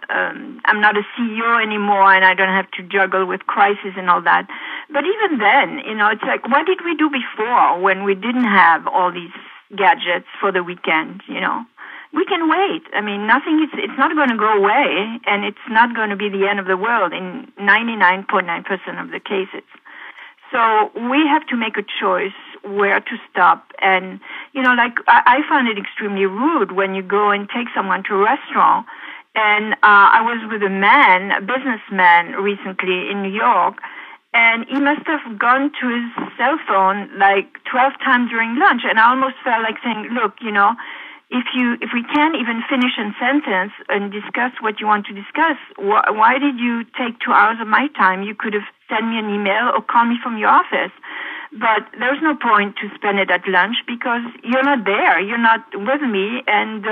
I'm not a CEO anymore, and I don't have to juggle with crisis and all that. But even then, it's like, what did we do before when we didn't have all these gadgets for the weekend? We can wait. I mean, it's not going to go away, and it's not going to be the end of the world in 99.9% of the cases. So we have to make a choice where to stop. And, I find it extremely rude when you go and take someone to a restaurant. And I was with a businessman recently in New York, and he must have gone to his cell phone like 12 times during lunch. And I almost felt like saying, look, if we can't even finish a sentence and discuss what you want to discuss, why did you take 2 hours of my time? You could have sent me an email or called me from your office. But there's no point to spend it at lunch because you're not there. You're not with me. And,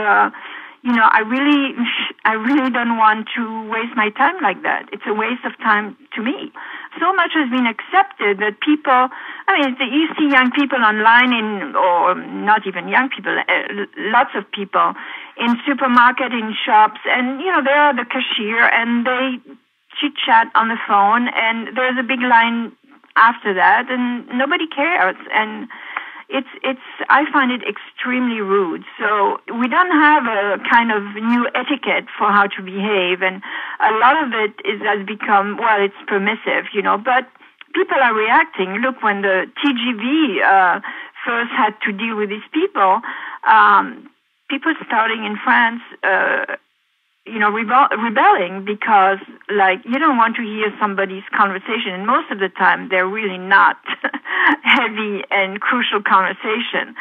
I really don't want to waste my time like that. It's a waste of time to me. So much has been accepted that people, you see young people online or not even young people, lots of people in supermarket, in shops, and, they're the cashier and they chit-chat on the phone and there's a big line after that and nobody cares. And I find it extremely rude. So we don't have a kind of new etiquette for how to behave, and a lot of it has become, it's permissive, but people are reacting. Look, when the TGV first had to deal with these people starting in France, rebelling because, you don't want to hear somebody's conversation, and most of the time they're really not heavy and crucial conversation.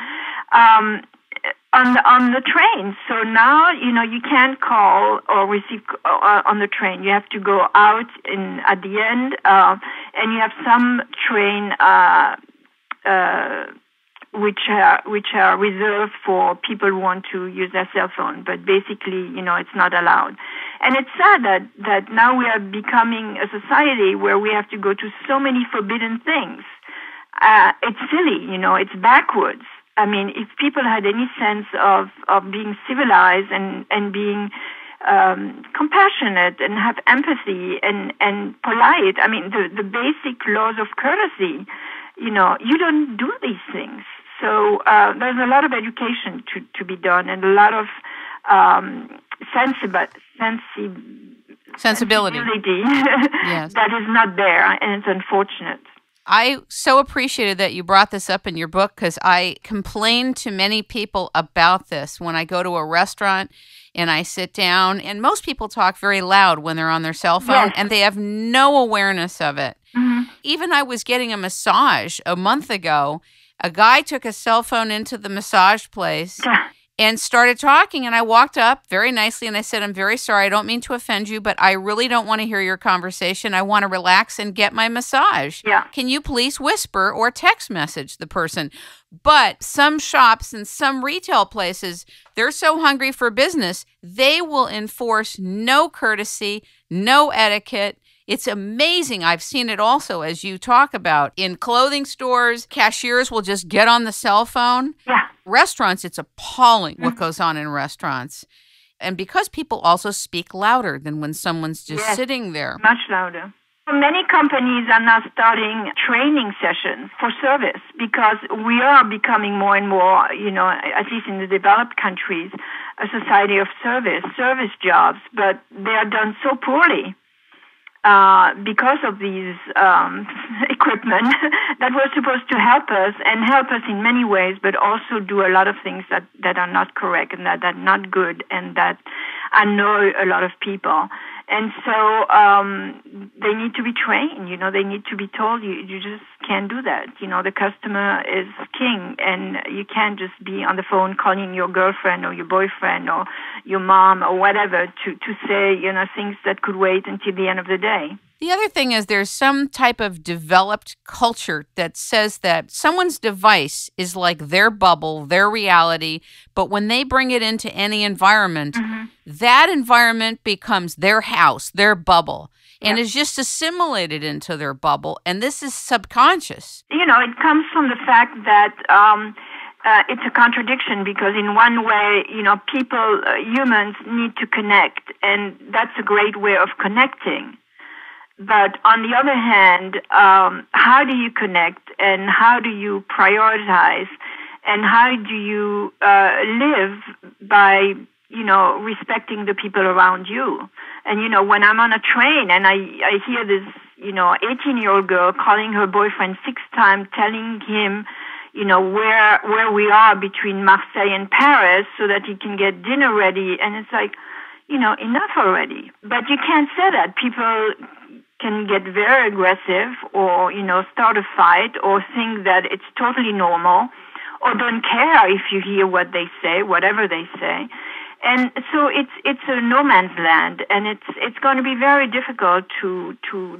On the train, so now you can't call or receive on the train. You have to go out at the end, and you have some train which are reserved for people who want to use their cell phone, but basically, it's not allowed. And it's sad that now we are becoming a society where we have to go to so many forbidden things. It's silly, it's backwards. I mean, if people had any sense of being civilized and being compassionate and have empathy and polite, the basic laws of courtesy, you don't do these things. So there's a lot of education to be done and a lot of sensibility yes. that is not there, and it's unfortunate. I so appreciated that you brought this up in your book because I complain to many people about this when I go to a restaurant and I sit down, and most people talk very loud when they're on their cell phone, yes. and they have no awareness of it. Mm-hmm. Even I was getting a massage a month ago. A guy took a cell phone into the massage place and started talking, and I walked up very nicely and I said, I'm very sorry, I don't mean to offend you, but I really don't want to hear your conversation. I want to relax and get my massage. Yeah. Can you please whisper or text message the person? But some shops and some retail places, they're so hungry for business, they will enforce no courtesy, no etiquette. It's amazing. I've seen it also, as you talk about. In clothing stores, cashiers will just get on the cell phone. Yeah. Restaurants, it's appalling what goes on in restaurants. And because people also speak louder than when someone's just sitting there. Much louder. Many companies are now starting training sessions for service because we are becoming more and more, at least in the developed countries, a society of service jobs, but they are done so poorly. Because of these equipment that were supposed to help us in many ways, but also do a lot of things that are not correct and that are not good and that annoy a lot of people. And so they need to be trained, they need to be told you just can't do that. The customer is king, and you can't just be on the phone calling your girlfriend or your boyfriend or your mom or whatever to say, things that could wait until the end of the day. The other thing is there's some type of developed culture that says that someone's device is like their bubble, their reality, but when they bring it into any environment, that environment becomes their house, their bubble, and is just assimilated into their bubble, and this is subconscious. It comes from the fact that it's a contradiction because in one way, people, humans need to connect, and that's a great way of connecting. But on the other hand, how do you connect and how do you prioritize and how do you live by, respecting the people around you? And, when I'm on a train and I hear this, 18-year-old girl calling her boyfriend 6 times, telling him, where we are between Marseille and Paris so that he can get dinner ready. And it's like, enough already. But you can't say that. People can get very aggressive or, start a fight or think that it's totally normal or don't care if you hear what they say, whatever they say. And so it's a no man's land, and it's going to be very difficult to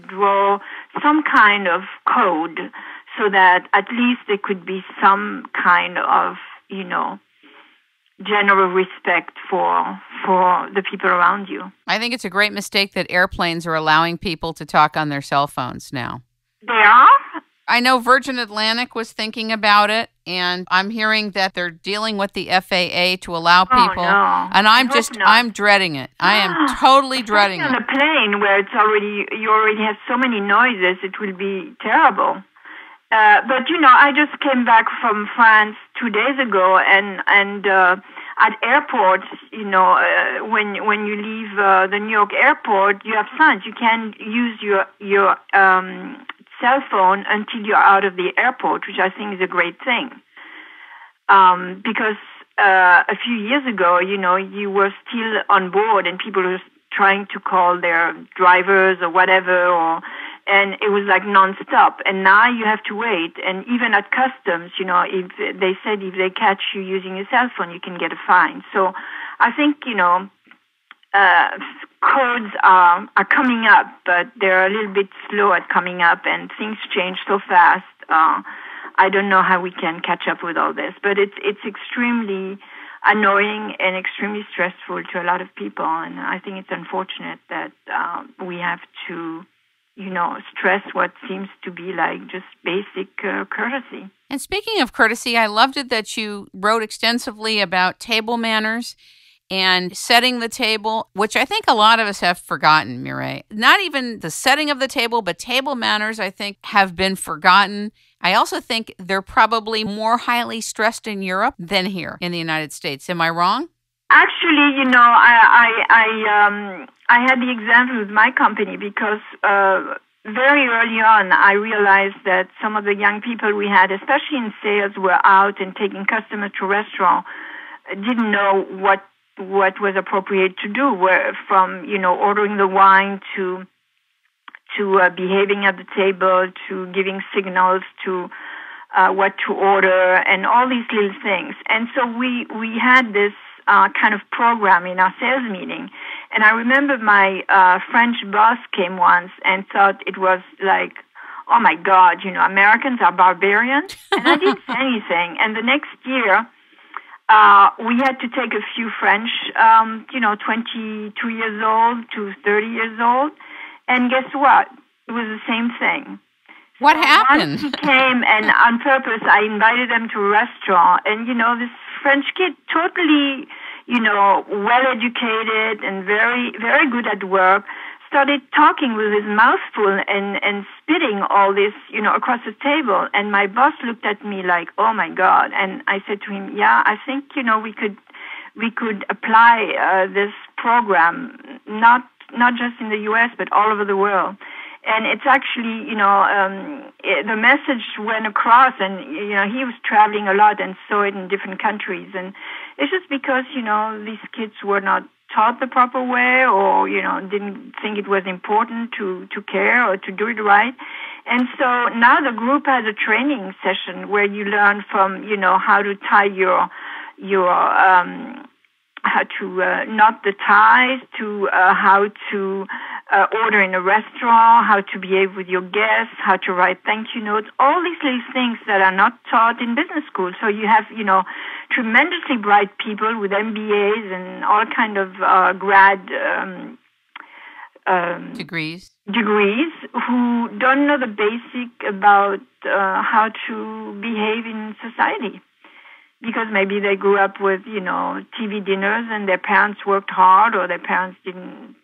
draw some kind of code so that at least there could be some kind of, general respect for the people around you. I think it's a great mistake that airplanes are allowing people to talk on their cell phones now. They are? I know Virgin Atlantic was thinking about it, and I'm hearing that they're dealing with the FAA to allow people. Oh, no. And I'm dreading it. I am totally dreading it. On a plane where you already have so many noises, it will be terrible. But I just came back from France 2 days ago, and at airports, when you leave the New York airport, you have signs. You can use your cell phone until you're out of the airport, which I think is a great thing. Because a few years ago, you were still on board, and people were trying to call their drivers or whatever, and it was like nonstop. And now you have to wait. And even at customs, if they said if they catch you using your cell phone, you can get a fine. So I think, codes are coming up, but they're a little bit slow at coming up, and things change so fast. I don't know how we can catch up with all this, but it's extremely annoying and extremely stressful to a lot of people. And I think it's unfortunate that we have to stress what seems to be like just basic courtesy. And speaking of courtesy, I loved it that you wrote extensively about table manners and setting the table, which I think a lot of us have forgotten, Mireille. Not even the setting of the table, but table manners, I think, have been forgotten. I also think they're probably more highly stressed in Europe than here in the United States. Am I wrong? Actually, I had the example with my company because very early on, I realized that some of the young people we had, especially in sales, were out and taking customers to restaurants, didn't know what was appropriate to do, from ordering the wine to behaving at the table, to giving signals to what to order, and all these little things. And so we had this kind of program in our sales meeting. And I remember my French boss came once and thought it was like, oh my God, Americans are barbarians. And I didn't say anything. And the next year, we had to take a few French, 22 years old to 30 years old. And guess what? It was the same thing. What happened? Once he came, and on purpose, I invited them to a restaurant. And, this French kid, totally, well-educated and very, very good at work, started talking with his mouth full and spitting all this, across the table. And my boss looked at me like, oh, my God. And I said to him, yeah, I think, we could apply this program, not just in the U.S., but all over the world. And it's actually, the message went across, and, he was traveling a lot and saw it in different countries. And it's just because, these kids were not taught the proper way or, didn't think it was important to care or to do it right. And so now the group has a training session where you learn from, how to tie your how to knot the ties, to how to order in a restaurant, how to behave with your guests, how to write thank you notes, all these little things that are not taught in business school. So you have, tremendously bright people with MBAs and all kind of grad degrees who don't know the basic about how to behave in society. because maybe they grew up with, TV dinners and their parents worked hard or their parents didn't